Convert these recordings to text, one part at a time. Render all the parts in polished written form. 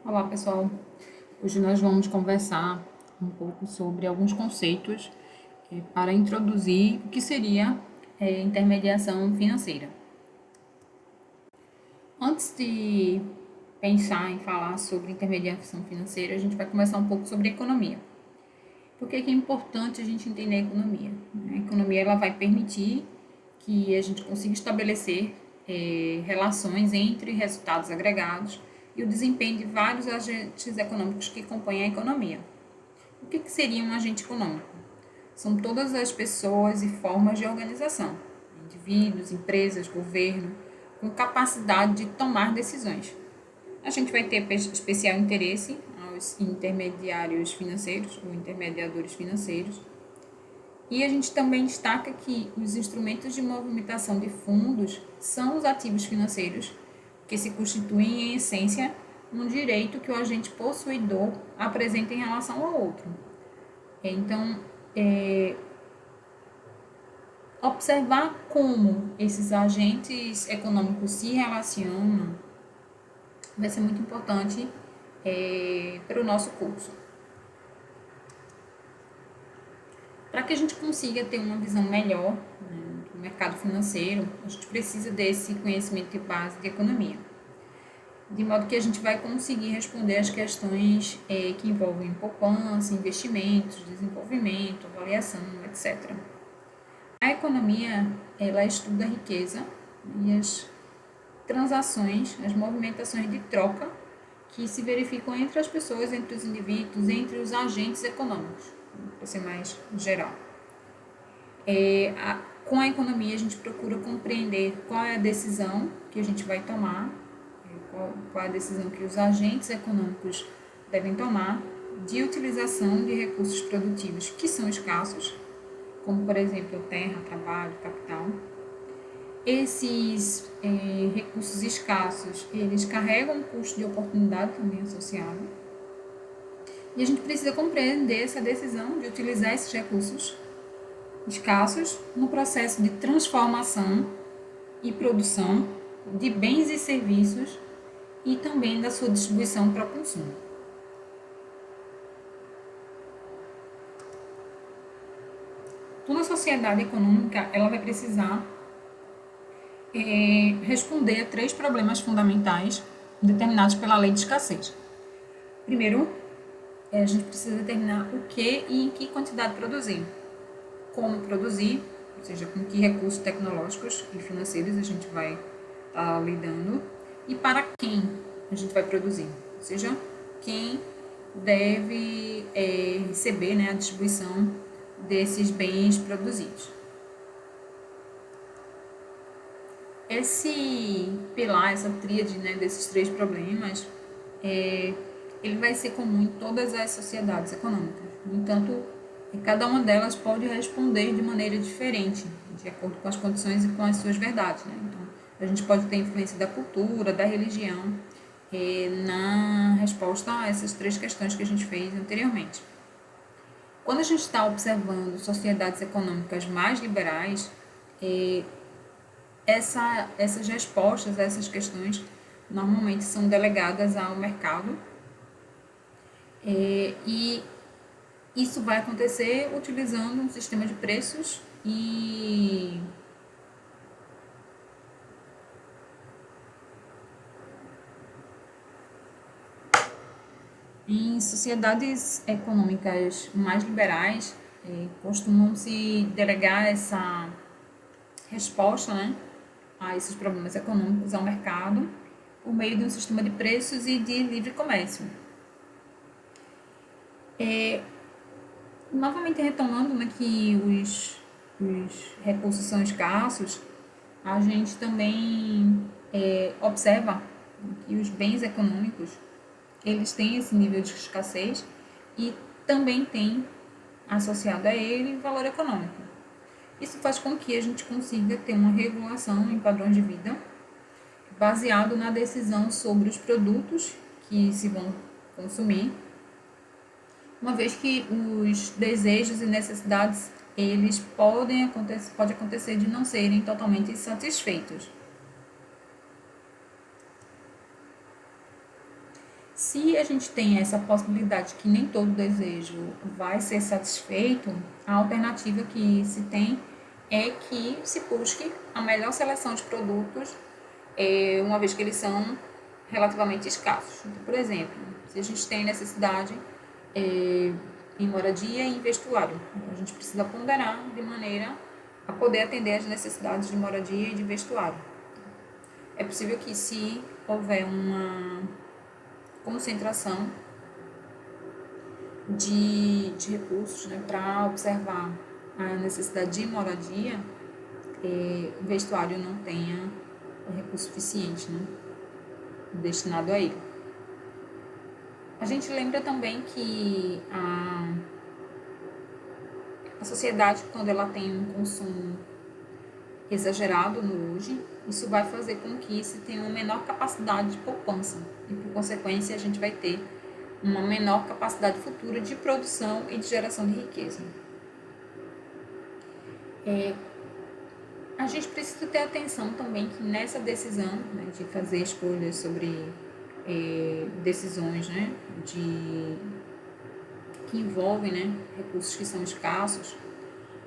Olá, pessoal. Hoje nós vamos conversar um pouco sobre alguns conceitos para introduzir o que seria intermediação financeira. Antes de pensar em falar sobre intermediação financeira, a gente vai conversar um pouco sobre economia. Por que é importante a gente entender a economia? A economia ela vai permitir que a gente consiga estabelecer relações entre resultados agregados e o desempenho de vários agentes econômicos que compõem a economia. O que seria um agente econômico? São todas as pessoas e formas de organização, indivíduos, empresas, governo, com capacidade de tomar decisões. A gente vai ter especial interesse aos intermediários financeiros ou intermediadores financeiros. E a gente também destaca que os instrumentos de movimentação de fundos são os ativos financeiros, que se constituem, em essência, um direito que o agente possuidor apresenta em relação ao outro. Então, observar como esses agentes econômicos se relacionam vai ser muito importante para o nosso curso. Para que a gente consiga ter uma visão melhor do mercado financeiro, a gente precisa desse conhecimento de base de economia, de modo que a gente vai conseguir responder as questões que envolvem poupança, investimentos, desenvolvimento, avaliação, etc. A economia, ela estuda a riqueza e as transações, as movimentações de troca que se verificam entre as pessoas, entre os indivíduos, entre os agentes econômicos, para ser mais geral. Com a economia, a gente procura compreender qual é a decisão que a gente vai tomar, qual é a decisão que os agentes econômicos devem tomar de utilização de recursos produtivos que são escassos, como, por exemplo, terra, trabalho, capital. Esses recursos escassos, eles carregam um custo de oportunidade também associado. E a gente precisa compreender essa decisão de utilizar esses recursos escassos no processo de transformação e produção de bens e serviços e também da sua distribuição para o consumo. Toda sociedade econômica ela vai precisar responder a 3 problemas fundamentais determinados pela lei de escassez. Primeiro, a gente precisa determinar o que e em que quantidade produzir, como produzir, ou seja, com que recursos tecnológicos e financeiros a gente vai estar lidando e para quem a gente vai produzir, ou seja, quem deve receber a distribuição desses bens produzidos. Esse pilar, essa tríade desses 3 problemas, ele vai ser comum em todas as sociedades econômicas. No entanto, cada uma delas pode responder de maneira diferente, de acordo com as condições e com as suas verdades. Então, a gente pode ter influência da cultura, da religião, na resposta a essas 3 questões que a gente fez anteriormente. Quando a gente está observando sociedades econômicas mais liberais, essas respostas a essas questões normalmente são delegadas ao mercado e isso vai acontecer utilizando um sistema de preços e em sociedades econômicas mais liberais costumam se delegar essa resposta a esses problemas econômicos ao mercado por meio de um sistema de preços e de livre comércio. Novamente retomando que os recursos são escassos, a gente também observa que os bens econômicos eles têm esse nível de escassez e também tem associado a ele valor econômico. Isso faz com que a gente consiga ter uma regulação em padrões de vida baseado na decisão sobre os produtos que se vão consumir, uma vez que os desejos e necessidades eles pode acontecer de não serem totalmente satisfeitos. Se a gente tem essa possibilidade que nem todo desejo vai ser satisfeito, a alternativa que se tem é que se busque a melhor seleção de produtos, uma vez que eles são relativamente escassos. Então, por exemplo, se a gente tem necessidade em moradia e em vestuário, então a gente precisa ponderar de maneira a poder atender às necessidades de moradia e de vestuário. É possível que, se houver uma concentração de recursos, né, para observar a necessidade de moradia, o vestuário não tenha recurso suficiente, né, destinado a ele. A gente lembra também que a sociedade, quando ela tem um consumo exagerado no hoje, isso vai fazer com que se tenha uma menor capacidade de poupança e, por consequência, a gente vai ter uma menor capacidade futura de produção e de geração de riqueza. A gente precisa ter atenção também que nessa decisão, né, de fazer escolhas sobre decisões, né, que envolvem, né, recursos que são escassos,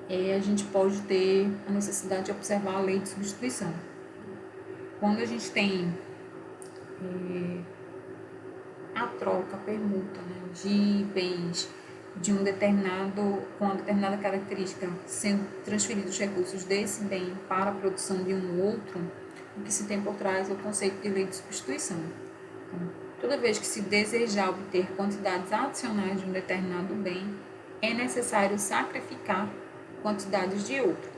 a gente pode ter a necessidade de observar a lei de substituição. Quando a gente tem a troca, a permuta, né, de bens de um determinado, com uma determinada característica, sendo transferidos recursos desse bem para a produção de um outro, o que se tem por trás é o conceito de lei de substituição. Então, toda vez que se desejar obter quantidades adicionais de um determinado bem, é necessário sacrificar quantidades de outro.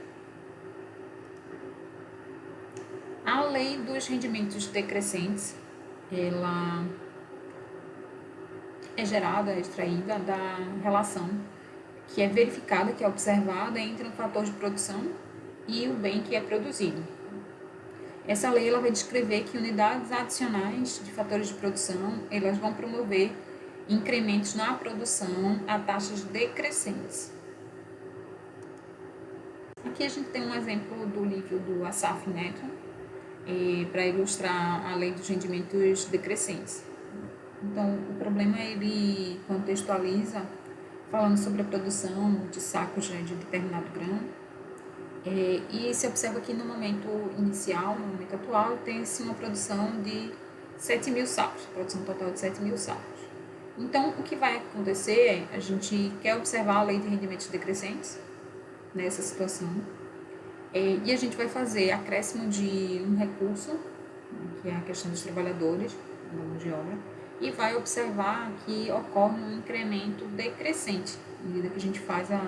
A lei dos rendimentos decrescentes, ela é gerada, é extraída da relação que é verificada, que é observada entre um fator de produção e o bem que é produzido. Essa lei ela vai descrever que unidades adicionais de fatores de produção, elas vão promover incrementos na produção a taxas decrescentes. Aqui a gente tem um exemplo do livro do Asaf Neto, para ilustrar a lei dos rendimentos decrescentes. Então, o problema ele contextualiza falando sobre a produção de sacos, né, de determinado grão, e se observa que no momento inicial, no momento atual, tem-se uma produção de 7.000 sacos, produção total de 7.000 sacos. Então, o que vai acontecer é, a gente quer observar a lei de rendimentos decrescentes nessa situação, e a gente vai fazer acréscimo de um recurso, que é a questão dos trabalhadores, da mão de obra, e vai observar que ocorre um incremento decrescente à medida que a gente faz a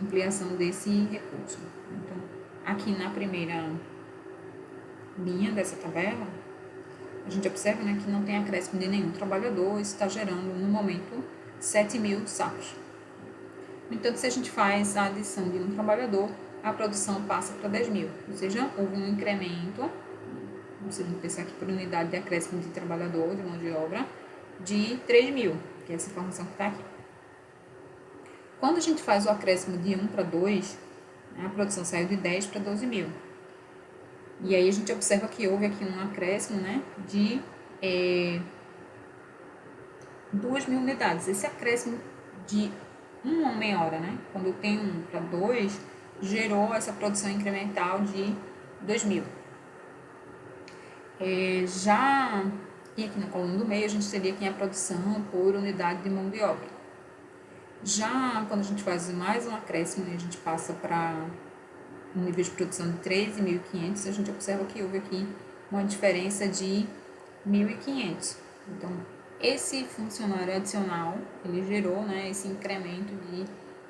ampliação desse recurso. Então, aqui na primeira linha dessa tabela, a gente observa, né, que não tem acréscimo de nenhum trabalhador, isso está gerando, no momento, 7.000 sacos. No entanto, se a gente faz a adição de um trabalhador, a produção passa para 10.000, ou seja, houve um incremento, se a gente pensar aqui por unidade de acréscimo de trabalhador, de mão de obra, de 3.000, que é essa informação que está aqui. Quando a gente faz o acréscimo de 1 para 2, a produção saiu de 10 para 12.000. E aí a gente observa que houve aqui um acréscimo, né, de 2.000 unidades. Esse acréscimo de 1 meia-hora, né, quando eu tenho 1 para 2, gerou essa produção incremental de 2.000. E aqui na coluna do meio, a gente teria aqui a produção por unidade de mão de obra. Já quando a gente faz mais um acréscimo e a gente passa para um nível de produção de 13.500, a gente observa que houve aqui uma diferença de 1.500. Então, esse funcionário adicional, ele gerou, né, esse incremento de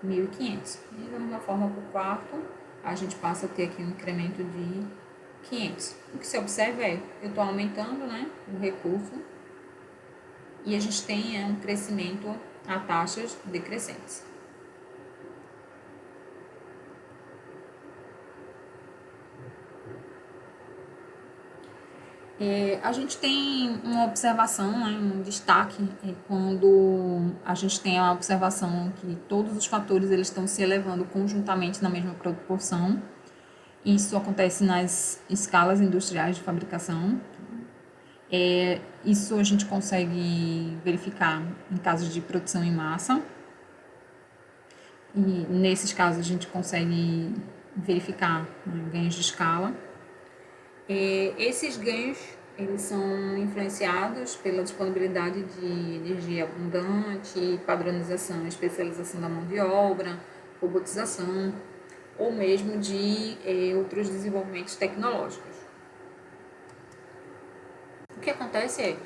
1.500. E da mesma forma, para o quarto, a gente passa a ter aqui um incremento de 500. O que se observa é, eu estou aumentando, né, o recurso e a gente tem um crescimento a taxas decrescentes. A gente tem uma observação, né, um destaque, quando a gente tem a observação que todos os fatores eles estão se elevando conjuntamente na mesma proporção. Isso acontece nas escalas industriais de fabricação. Isso a gente consegue verificar em casos de produção em massa, e nesses casos a gente consegue verificar, né, ganhos de escala. Esses ganhos eles são influenciados pela disponibilidade de energia abundante, padronização e especialização da mão de obra, robotização ou mesmo de outros desenvolvimentos tecnológicos. O que acontece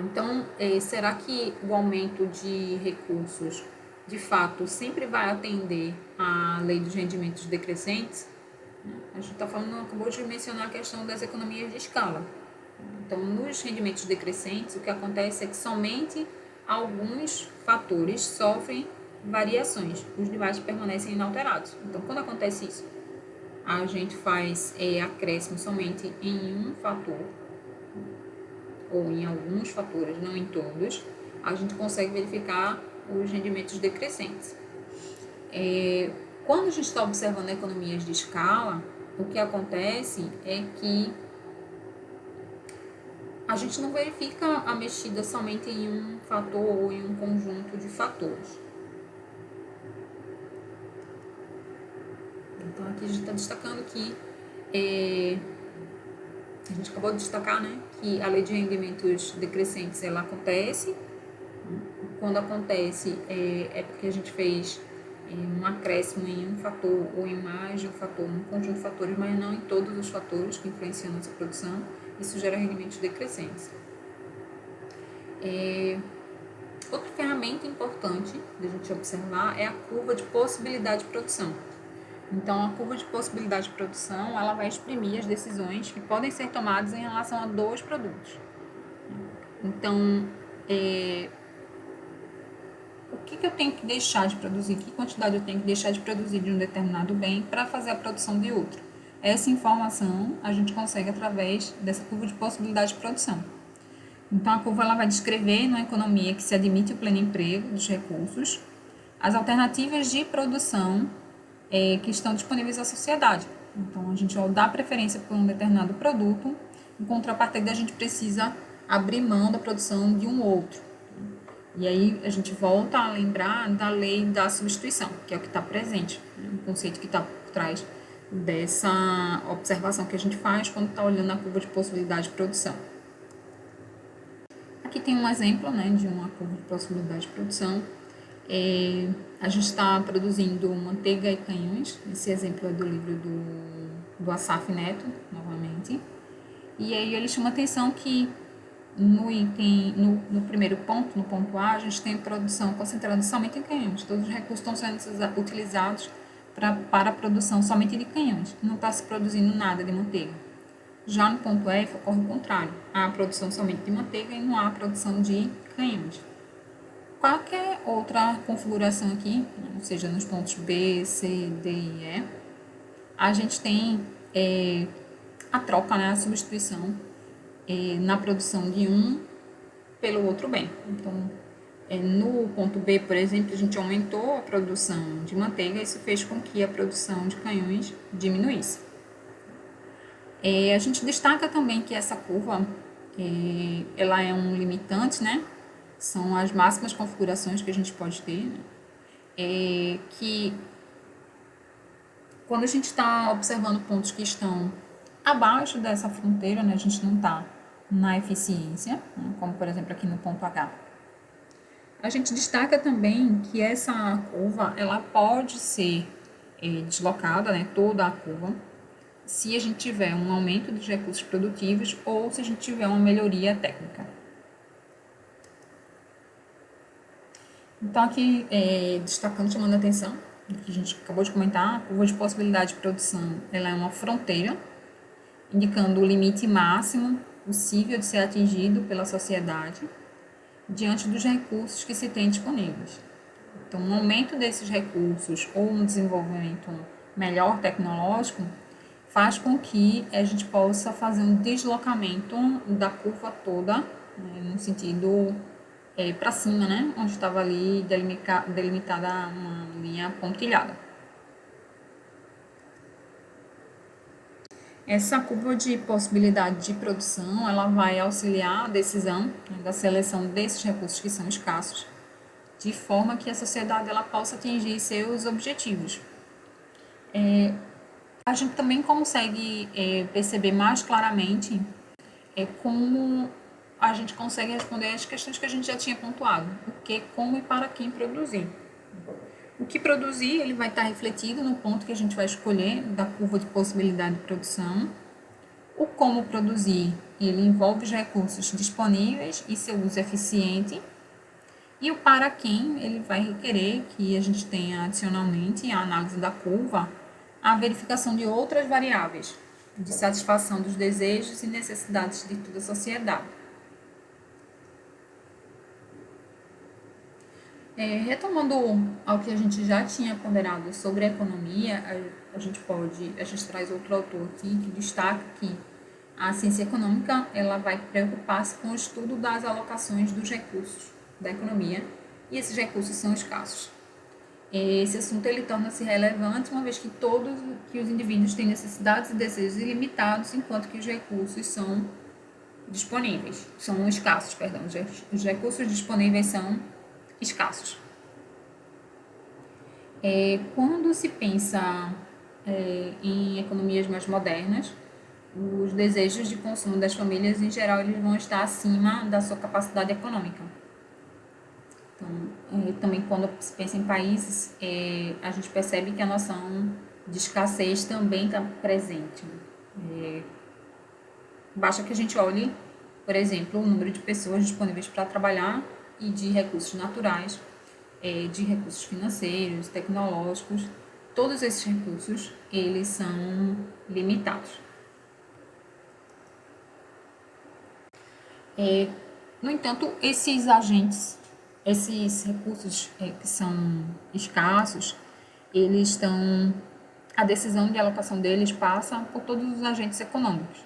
então, será que o aumento de recursos, de fato, sempre vai atender à lei dos rendimentos decrescentes? A gente está falando, acabou de mencionar a questão das economias de escala. Então, nos rendimentos decrescentes, o que acontece é que somente alguns fatores sofrem variações, os demais permanecem inalterados. Então, quando acontece isso, a gente faz acréscimo somente em um fator, ou em alguns fatores, não em todos, a gente consegue verificar os rendimentos decrescentes. Quando a gente está observando economias de escala, o que acontece é que a gente não verifica a mexida somente em um fator ou em um conjunto de fatores. Então, aqui a gente está destacando que a gente acabou de destacar, né, que a lei de rendimentos decrescentes ela acontece. Quando acontece é porque a gente fez um acréscimo em um fator ou em mais de um fator, um conjunto de fatores, mas não em todos os fatores que influenciam a nossa produção. Isso gera rendimentos decrescentes. Outra ferramenta importante de a gente observar é a curva de possibilidade de produção. Então, a curva de possibilidade de produção ela vai exprimir as decisões que podem ser tomadas em relação a dois produtos. Então, o que eu tenho que deixar de produzir, que quantidade eu tenho que deixar de produzir de um determinado bem para fazer a produção de outro. Essa informação a gente consegue através dessa curva de possibilidade de produção. Então, a curva ela vai descrever numa economia que se admite o pleno emprego dos recursos, as alternativas de produção que estão disponíveis à sociedade. Então, a gente vai dar preferência por um determinado produto, em contrapartida, a gente precisa abrir mão da produção de um outro. E aí, a gente volta a lembrar da lei da substituição, que é o que está presente, o conceito que está por trás dessa observação que a gente faz quando está olhando a curva de possibilidade de produção. Aqui tem um exemplo, né, de uma curva de possibilidade de produção. A gente está produzindo manteiga e canhões. Esse exemplo é do livro do Asaf Neto, novamente. E aí ele chama atenção que no primeiro ponto, no ponto A, a gente tem produção concentrada somente em canhões. Todos os recursos estão sendo utilizados para a produção somente de canhões. Não está se produzindo nada de manteiga. Já no ponto F ocorre o contrário. Há a produção somente de manteiga e não há a produção de canhões. Qualquer outra configuração aqui, ou seja, nos pontos B, C, D e E, a gente tem a troca, né, a substituição na produção de um pelo outro bem. Então, no ponto B, por exemplo, a gente aumentou a produção de manteiga e isso fez com que a produção de canhões diminuísse. A gente destaca também que essa curva ela é um limitante, né? São as máximas configurações que a gente pode ter, né? Que quando a gente está observando pontos que estão abaixo dessa fronteira, né? A gente não está na eficiência, né? Como por exemplo aqui no ponto H. A gente destaca também que essa curva ela pode ser deslocada, né? Toda a curva, se a gente tiver um aumento dos recursos produtivos ou se a gente tiver uma melhoria técnica. Então, aqui, destacando, chamando a atenção, do que a gente acabou de comentar, a curva de possibilidade de produção ela é uma fronteira, indicando o limite máximo possível de ser atingido pela sociedade diante dos recursos que se tem disponíveis. Então, um aumento desses recursos ou um desenvolvimento melhor tecnológico faz com que a gente possa fazer um deslocamento da curva toda, né, no sentido para cima, né, onde estava ali delimitada uma linha pontilhada. Essa curva de possibilidade de produção, ela vai auxiliar a decisão, né, da seleção desses recursos que são escassos, de forma que a sociedade ela possa atingir seus objetivos. A gente também consegue perceber mais claramente como a gente consegue responder as questões que a gente já tinha pontuado. O que, como e para quem produzir. O que produzir, ele vai estar refletido no ponto que a gente vai escolher da curva de possibilidade de produção. O como produzir, ele envolve os recursos disponíveis e seu uso eficiente. E o para quem, ele vai requerer que a gente tenha adicionalmente a análise da curva, a verificação de outras variáveis de satisfação dos desejos e necessidades de toda a sociedade. Retomando ao que a gente já tinha ponderado sobre a economia, a gente traz outro autor aqui que destaca que a ciência econômica ela vai preocupar-se com o estudo das alocações dos recursos da economia e esses recursos são escassos. Esse assunto ele torna-se relevante uma vez que os indivíduos têm necessidades e desejos ilimitados, enquanto que os recursos são disponíveis, são escassos, perdão, os recursos disponíveis são escassos. Quando se pensa em economias mais modernas, os desejos de consumo das famílias, em geral, eles vão estar acima da sua capacidade econômica. Então, também quando se pensa em países, a gente percebe que a noção de escassez também está presente. Basta que a gente olhe, por exemplo, o número de pessoas disponíveis para trabalhar e de recursos naturais, de recursos financeiros, tecnológicos. Todos esses recursos, eles são limitados. No entanto, esses agentes, esses recursos que são escassos, eles estão, a decisão de alocação deles passa por todos os agentes econômicos.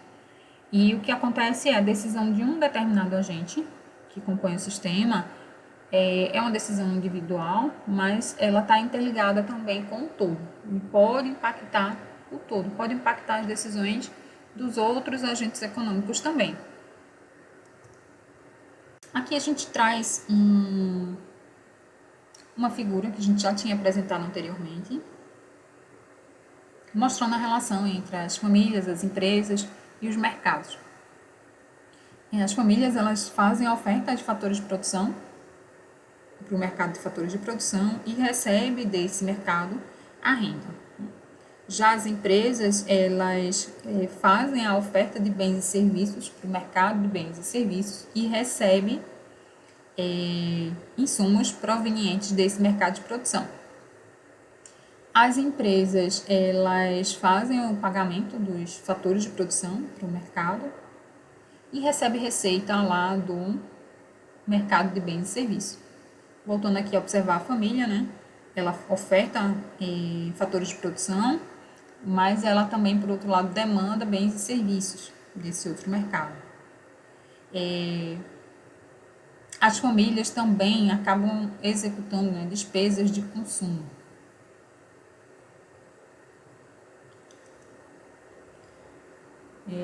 E o que acontece é a decisão de um determinado agente que compõe o sistema é uma decisão individual, mas ela está interligada também com o todo. E pode impactar o todo, pode impactar as decisões dos outros agentes econômicos também. Aqui a gente traz uma figura que a gente já tinha apresentado anteriormente, mostrando a relação entre as famílias, as empresas e os mercados. As famílias elas fazem a oferta de fatores de produção para o mercado de fatores de produção e recebe desse mercado a renda. Já as empresas elas fazem a oferta de bens e serviços para o mercado de bens e serviços e recebe insumos provenientes desse mercado de produção. As empresas elas fazem o pagamento dos fatores de produção para o mercado e recebe receita lá do mercado de bens e serviços. Voltando aqui a observar a família, né? Ela oferta fatores de produção, mas ela também, por outro lado, demanda bens e serviços desse outro mercado. As famílias também acabam executando, né, despesas de consumo.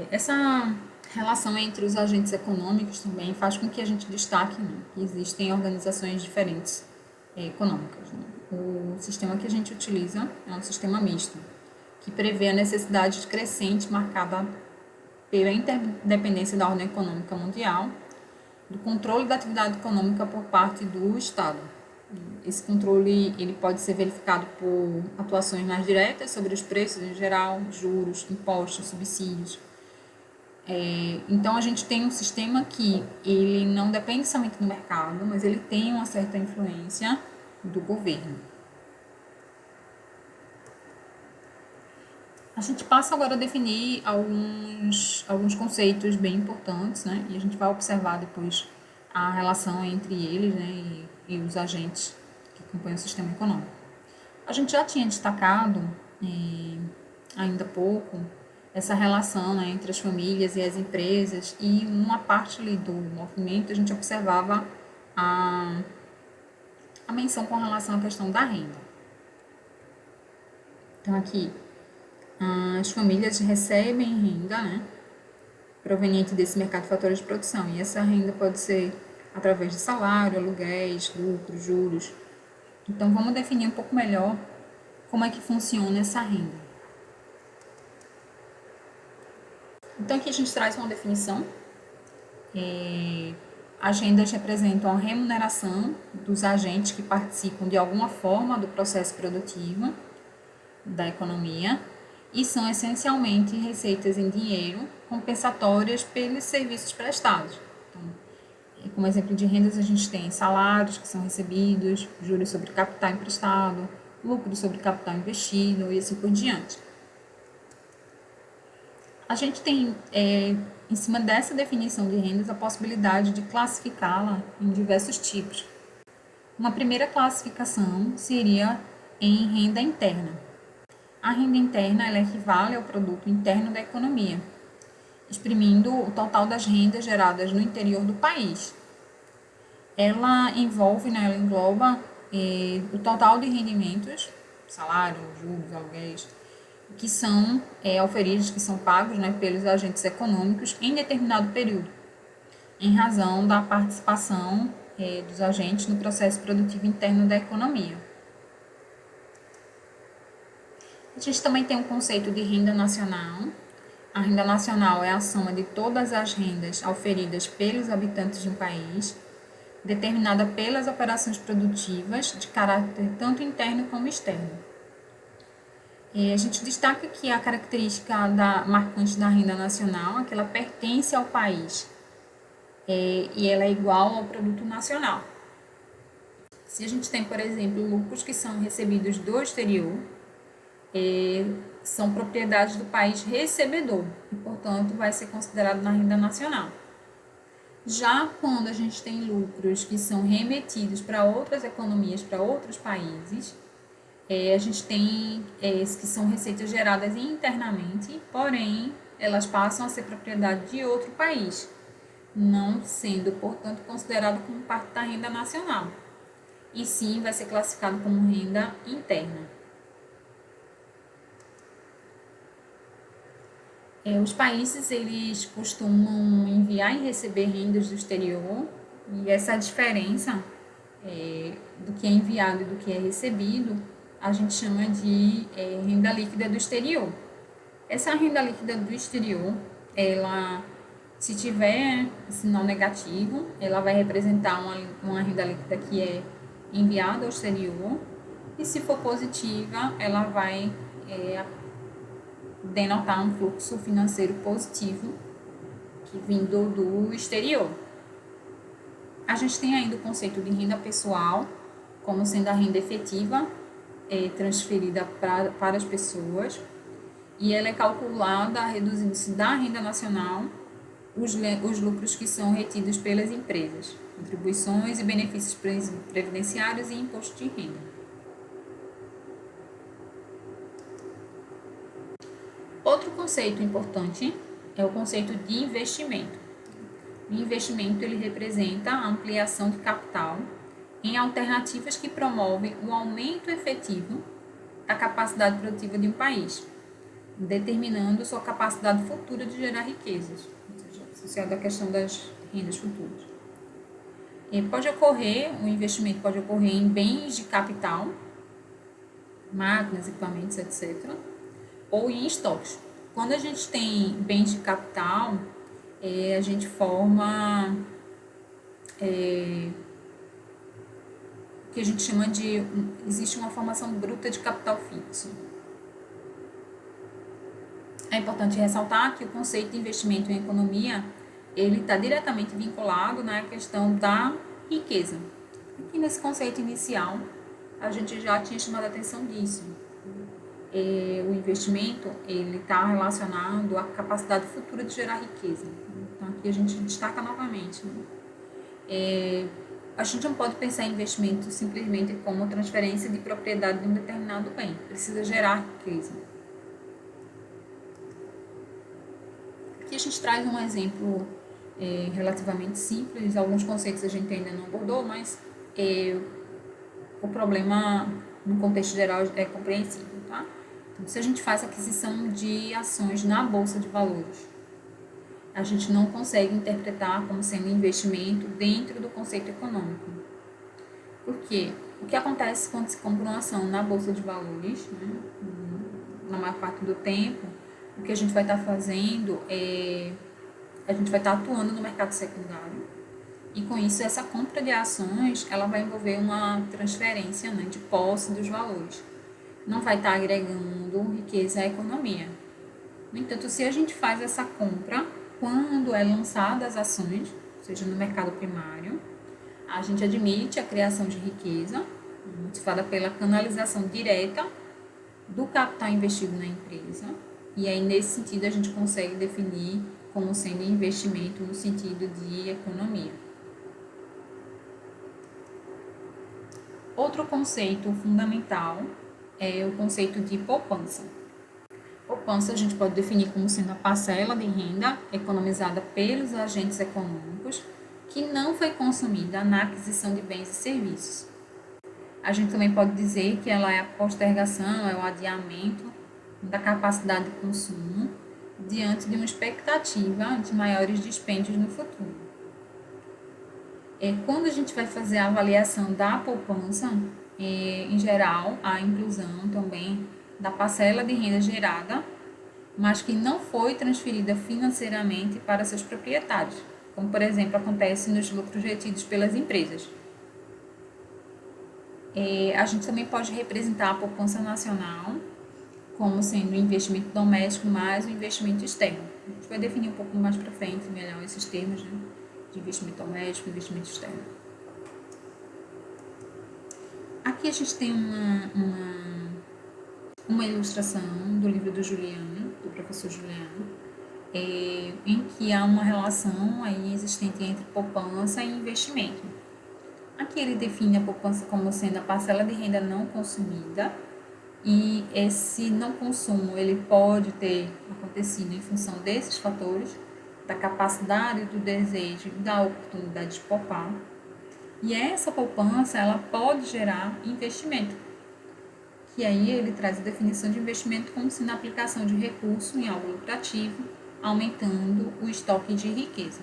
Essa relação entre os agentes econômicos também faz com que a gente destaque, né, que existem organizações diferentes econômicas. Né? O sistema que a gente utiliza é um sistema misto, que prevê a necessidade crescente marcada pela interdependência da ordem econômica mundial, do controle da atividade econômica por parte do Estado. Esse controle ele pode ser verificado por atuações mais diretas sobre os preços em geral, juros, impostos, subsídios. Então, a gente tem um sistema que ele não depende somente do mercado, mas ele tem uma certa influência do governo. A gente passa agora a definir alguns conceitos bem importantes, né? E a gente vai observar depois a relação entre eles, né? E os agentes que compõem o sistema econômico. A gente já tinha destacado, ainda há pouco, essa relação, né, entre as famílias e as empresas, e uma parte ali do movimento a gente observava a menção com relação à questão da renda. Então, aqui, as famílias recebem renda, né, proveniente desse mercado de fatores de produção. E essa renda pode ser através de salário, aluguéis, lucros, juros. Então, vamos definir um pouco melhor como é que funciona essa renda. Então, aqui a gente traz uma definição. As rendas representam a remuneração dos agentes que participam de alguma forma do processo produtivo da economia e são essencialmente receitas em dinheiro compensatórias pelos serviços prestados. Então, como exemplo de rendas, a gente tem salários que são recebidos, juros sobre capital emprestado, lucros sobre capital investido e assim por diante. A gente tem, em cima dessa definição de rendas, a possibilidade de classificá-la em diversos tipos. Uma primeira classificação seria em renda interna. A renda interna ela equivale ao produto interno da economia, exprimindo o total das rendas geradas no interior do país. Ela envolve, né, ela engloba o total de rendimentos, salário, juros, aluguéis, que são auferidos, que são pagos, né, pelos agentes econômicos em determinado período, em razão da participação dos agentes no processo produtivo interno da economia. A gente também tem um conceito de renda nacional. A renda nacional é a soma de todas as rendas auferidas pelos habitantes de um país, determinada pelas operações produtivas de caráter tanto interno como externo. A gente destaca que a característica marcante da renda nacional é que ela pertence ao país e ela é igual ao produto nacional. Se a gente tem, por exemplo, lucros que são recebidos do exterior, são propriedades do país recebedor e, portanto, vai ser considerado na renda nacional. Já quando a gente tem lucros que são remetidos para outras economias, para outros países, a gente tem que são receitas geradas internamente, porém, elas passam a ser propriedade de outro país, não sendo, portanto, considerado como parte da renda nacional, e sim vai ser classificado como renda interna. Os países, eles costumam enviar e receber rendas do exterior, e essa diferença do que é enviado e do que é recebido, a gente chama de renda líquida do exterior. Essa renda líquida do exterior, ela, se tiver sinal negativo, ela vai representar uma renda líquida que é enviada ao exterior, e se for positiva, ela vai denotar um fluxo financeiro positivo que vindo do exterior. A gente tem ainda o conceito de renda pessoal, como sendo a renda efetiva transferida para as pessoas, e ela é calculada reduzindo-se da renda nacional os lucros que são retidos pelas empresas, contribuições e benefícios previdenciários e imposto de renda. Outro conceito importante é o conceito de investimento. O investimento ele representa a ampliação de capital em alternativas que promovem o aumento efetivo da capacidade produtiva de um país, determinando sua capacidade futura de gerar riquezas, ou seja, associado à questão das rendas futuras. O investimento pode ocorrer em bens de capital, máquinas, equipamentos, etc., ou em estoques. Quando a gente tem bens de capital, a gente forma o que a gente chama de... existe uma formação bruta de capital fixo. É importante ressaltar que o conceito de investimento em economia, ele está diretamente vinculado na questão da riqueza. Aqui nesse conceito inicial, a gente já tinha chamado a atenção disso. O investimento ele está relacionado à capacidade futura de gerar riqueza. Então, aqui a gente destaca novamente. A gente não pode pensar em investimento simplesmente como transferência de propriedade de um determinado bem. Precisa gerar riqueza. Aqui a gente traz um exemplo relativamente simples. Alguns conceitos a gente ainda não abordou, mas o problema, no contexto geral, é compreensível, tá? Então, se a gente faz aquisição de ações na Bolsa de Valores, a gente não consegue interpretar como sendo investimento dentro do conceito econômico. Por quê? O que acontece quando se compra uma ação na Bolsa de Valores, né, na maior parte do tempo, o que a gente vai estar fazendo é a gente vai estar atuando no mercado secundário e com isso essa compra de ações ela vai envolver uma transferência, né, de posse dos valores. Não vai estar agregando riqueza à economia. No entanto, se a gente faz essa compra quando é lançada as ações, ou seja, no mercado primário, a gente admite a criação de riqueza, motivada pela canalização direta do capital investido na empresa. E aí, nesse sentido, a gente consegue definir como sendo investimento no sentido de economia. Outro conceito fundamental é o conceito de poupança. Poupança a gente pode definir como sendo a parcela de renda economizada pelos agentes econômicos que não foi consumida na aquisição de bens e serviços. A gente também pode dizer que ela é a postergação, é o adiamento da capacidade de consumo diante de uma expectativa de maiores dispêndios no futuro. Quando a gente vai fazer a avaliação da poupança, em geral, a inclusão também da parcela de renda gerada, mas que não foi transferida financeiramente para seus proprietários, como, por exemplo, acontece nos lucros retidos pelas empresas. A gente também pode representar a poupança nacional como sendo um investimento doméstico mais um investimento externo. A gente vai definir um pouco mais para frente melhor esses termos, né, de investimento doméstico e investimento externo. Aqui a gente tem uma ilustração do livro do Juliano, do professor Juliano, em que há uma relação aí existente entre poupança e investimento. Aqui ele define a poupança como sendo a parcela de renda não consumida, e esse não consumo ele pode ter acontecido em função desses fatores, da capacidade, do desejo e da oportunidade de poupar. E essa poupança ela pode gerar investimento, que aí ele traz a definição de investimento como sendo a aplicação de recurso em algo lucrativo, aumentando o estoque de riqueza.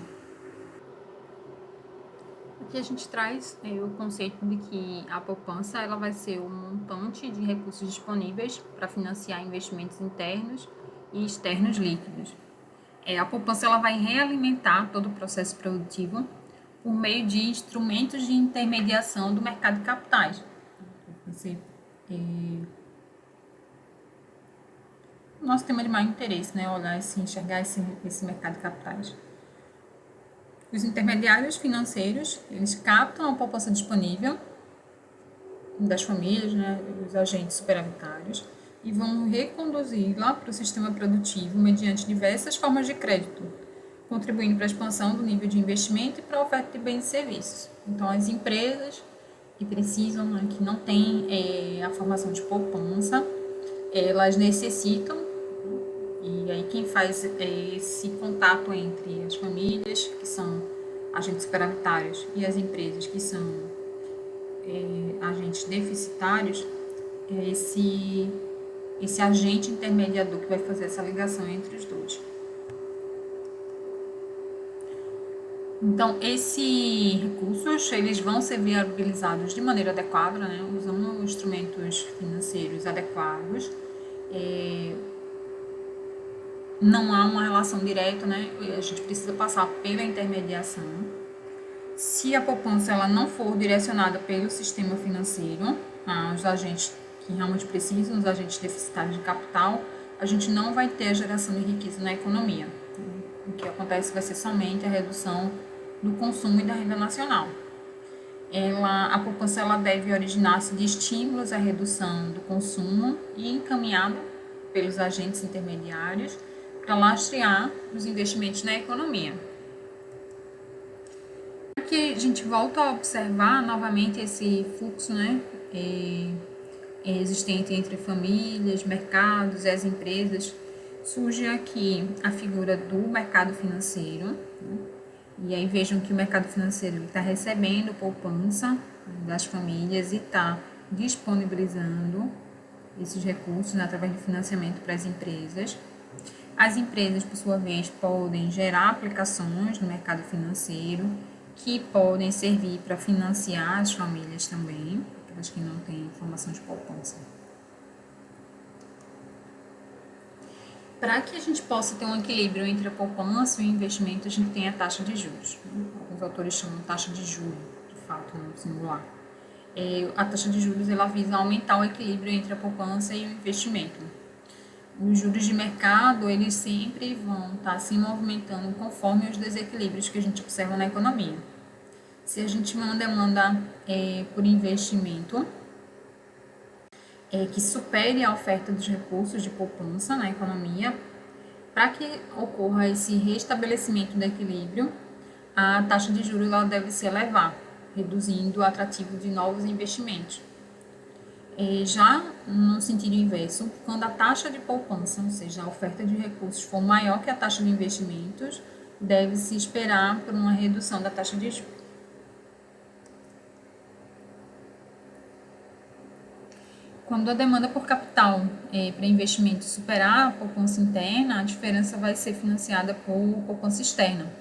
Aqui a gente traz o conceito de que a poupança ela vai ser um montante de recursos disponíveis para financiar investimentos internos e externos líquidos. A poupança ela vai realimentar todo o processo produtivo por meio de instrumentos de intermediação do mercado de capitais. Nosso tema de maior interesse, né, olhar enxergar esse mercado de capitais. Os intermediários financeiros, eles captam a poupança disponível das famílias, né, dos agentes superavitários, e vão reconduzi-la para o sistema produtivo mediante diversas formas de crédito, contribuindo para a expansão do nível de investimento e para a oferta de bens e serviços. Então, as empresas que precisam, né, que não têm a formação de poupança, elas necessitam, e aí quem faz esse contato entre as famílias, que são agentes superavitários, e as empresas, que são agentes deficitários, é esse agente intermediador que vai fazer essa ligação entre os dois. Então, esses recursos, eles vão ser viabilizados de maneira adequada, né, usando instrumentos financeiros adequados. Não há uma relação direta, né, a gente precisa passar pela intermediação. Se a poupança ela não for direcionada pelo sistema financeiro, os agentes que realmente precisam, os agentes deficitários de capital, a gente não vai ter a geração de riqueza na economia. O que acontece vai ser somente a redução do consumo e da renda nacional. A poupança ela deve originar-se de estímulos à redução do consumo e encaminhada pelos agentes intermediários para lastrear os investimentos na economia. Aqui a gente volta a observar novamente esse fluxo, né, existente entre famílias, mercados e as empresas. Surge aqui a figura do mercado financeiro, né? E aí vejam que o mercado financeiro está recebendo poupança das famílias e está disponibilizando esses recursos através de financiamento para as empresas. As empresas, por sua vez, podem gerar aplicações no mercado financeiro que podem servir para financiar as famílias também, aquelas que não têm formação de poupança. Para que a gente possa ter um equilíbrio entre a poupança e o investimento, a gente tem a taxa de juros. Alguns autores chamam de taxa de juros, de fato, no singular. A taxa de juros ela visa aumentar o equilíbrio entre a poupança e o investimento. Os juros de mercado, eles sempre vão estar se movimentando conforme os desequilíbrios que a gente observa na economia. Se a gente tiver uma demanda por investimento que supere a oferta dos recursos de poupança na economia, para que ocorra esse restabelecimento do equilíbrio, a taxa de juros ela deve se elevar, reduzindo o atrativo de novos investimentos. Já no sentido inverso, quando a taxa de poupança, ou seja, a oferta de recursos, for maior que a taxa de investimentos, deve-se esperar por uma redução da taxa de juros. Quando a demanda por capital para investimento superar a poupança interna, a diferença vai ser financiada por poupança externa,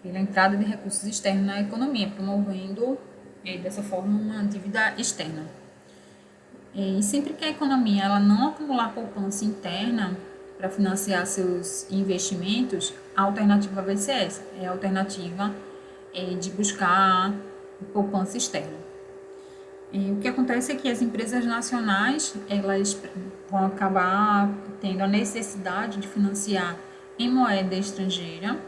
pela entrada de recursos externos na economia, promovendo dessa forma uma dívida externa. E sempre que a economia ela não acumular poupança interna para financiar seus investimentos, a alternativa vai ser essa, é a alternativa de buscar poupança externa. O que acontece é que as empresas nacionais elas vão acabar tendo a necessidade de financiar em moeda estrangeira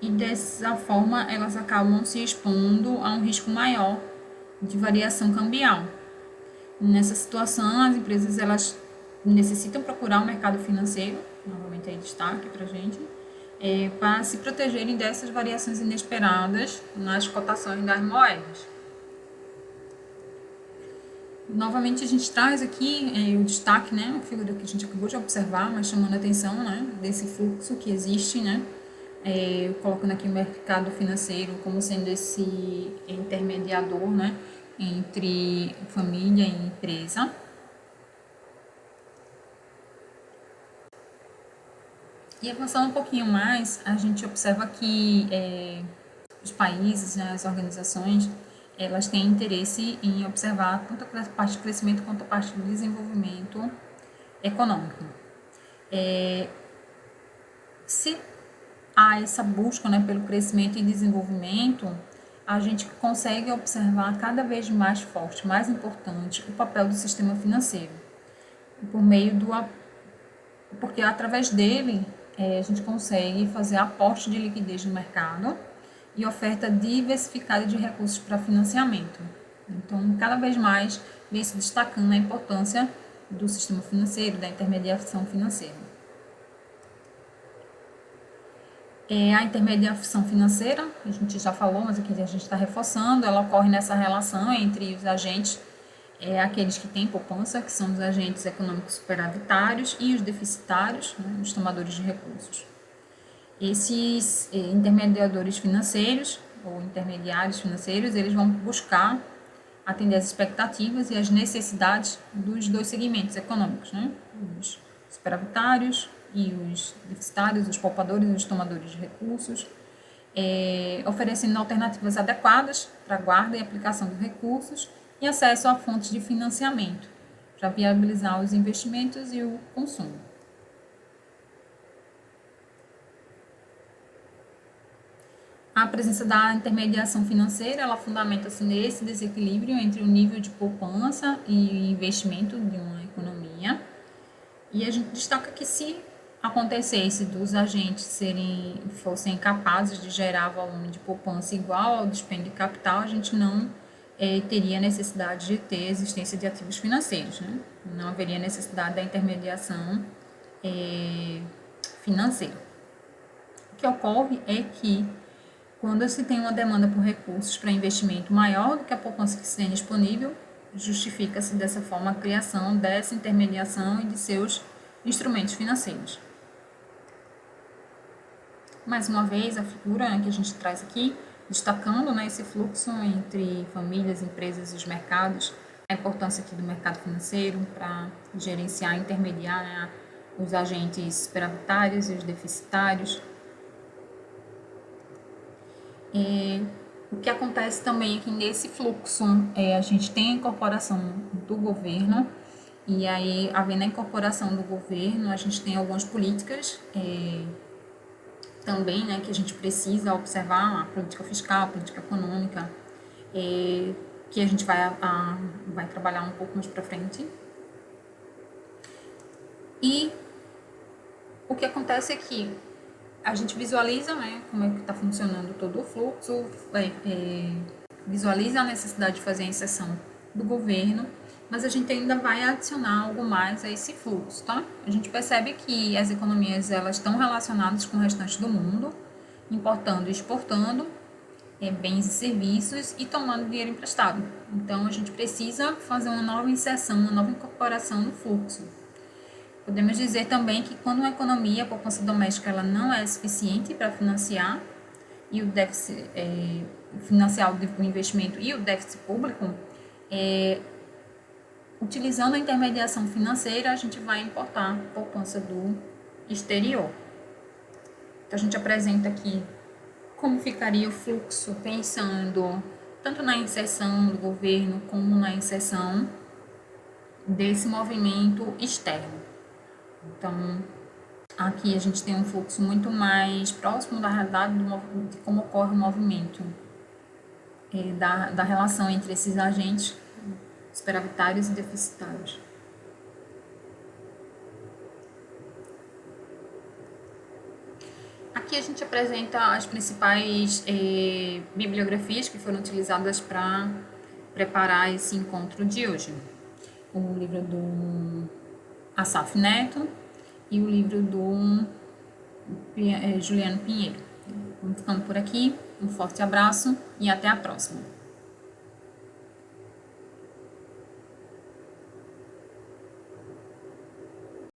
e dessa forma elas acabam se expondo a um risco maior de variação cambial. Nessa situação, as empresas elas necessitam procurar o mercado financeiro, novamente aí destaque para a gente, para se protegerem dessas variações inesperadas nas cotações das moedas. Novamente a gente traz aqui o destaque, a figura que a gente acabou de observar, mas chamando a atenção desse fluxo que existe, colocando aqui o mercado financeiro como sendo esse intermediador, entre família e empresa. E avançando um pouquinho mais, a gente observa que os países, as organizações, elas têm interesse em observar tanto a parte de crescimento quanto a parte de desenvolvimento econômico. Se há essa busca pelo crescimento e desenvolvimento, a gente consegue observar cada vez mais forte, mais importante, o papel do sistema financeiro, por meio porque através dele a gente consegue fazer aporte de liquidez no mercado e oferta diversificada de recursos para financiamento. Então, cada vez mais vem se destacando a importância do sistema financeiro, da intermediação financeira. A intermediação financeira, a gente já falou, mas aqui a gente está reforçando, ela ocorre nessa relação entre os agentes, aqueles que têm poupança, que são os agentes econômicos superavitários, e os deficitários, os tomadores de recursos. Esses intermediadores financeiros, ou intermediários financeiros, eles vão buscar atender as expectativas e as necessidades dos dois segmentos econômicos, os superavitários e os deficitários, os poupadores e os tomadores de recursos, oferecendo alternativas adequadas para a guarda e aplicação dos recursos e acesso a fontes de financiamento para viabilizar os investimentos e o consumo. A presença da intermediação financeira, ela fundamenta-se nesse desequilíbrio entre o nível de poupança e investimento de uma economia. E a gente destaca que se acontecesse dos agentes fossem capazes de gerar volume de poupança igual ao dispêndio de capital, a gente não teria necessidade de ter existência de ativos financeiros, Não haveria necessidade da intermediação financeira. O que ocorre é que quando se tem uma demanda por recursos para investimento maior do que a poupança que se tem disponível, justifica-se dessa forma a criação dessa intermediação e de seus instrumentos financeiros. Mais uma vez, a figura que a gente traz aqui, destacando esse fluxo entre famílias, empresas e os mercados a importância aqui do mercado financeiro para gerenciar, intermediar, né, os agentes superavitários e os deficitários. O que acontece também é que nesse fluxo a gente tem a incorporação do governo, e aí, havendo a incorporação do governo, a gente tem algumas políticas também, né, que a gente precisa observar, a política fiscal, a política econômica, que a gente vai trabalhar um pouco mais para frente. E o que acontece é que a gente visualiza, né, como é que está funcionando todo o fluxo, visualiza a necessidade de fazer a inserção do governo, mas a gente ainda vai adicionar algo mais a esse fluxo, tá? A gente percebe que as economias elas estão relacionadas com o restante do mundo, importando e exportando bens e serviços e tomando dinheiro emprestado. Então, a gente precisa fazer uma nova inserção, uma nova incorporação no fluxo. Podemos dizer também que quando uma economia, a poupança doméstica, ela não é suficiente para financiar e o déficit financiar o investimento e o déficit público, utilizando a intermediação financeira, a gente vai importar poupança do exterior. Então, a gente apresenta aqui como ficaria o fluxo pensando tanto na inserção do governo como na inserção desse movimento externo. Então, aqui a gente tem um fluxo muito mais próximo da realidade de como ocorre o movimento, da relação entre esses agentes superavitários e deficitários. Aqui a gente apresenta as principais bibliografias que foram utilizadas para preparar esse encontro de hoje. O livro do Asaf Neto e o livro do Juliano Pinheiro. Vamos ficando por aqui, um forte abraço e até a próxima.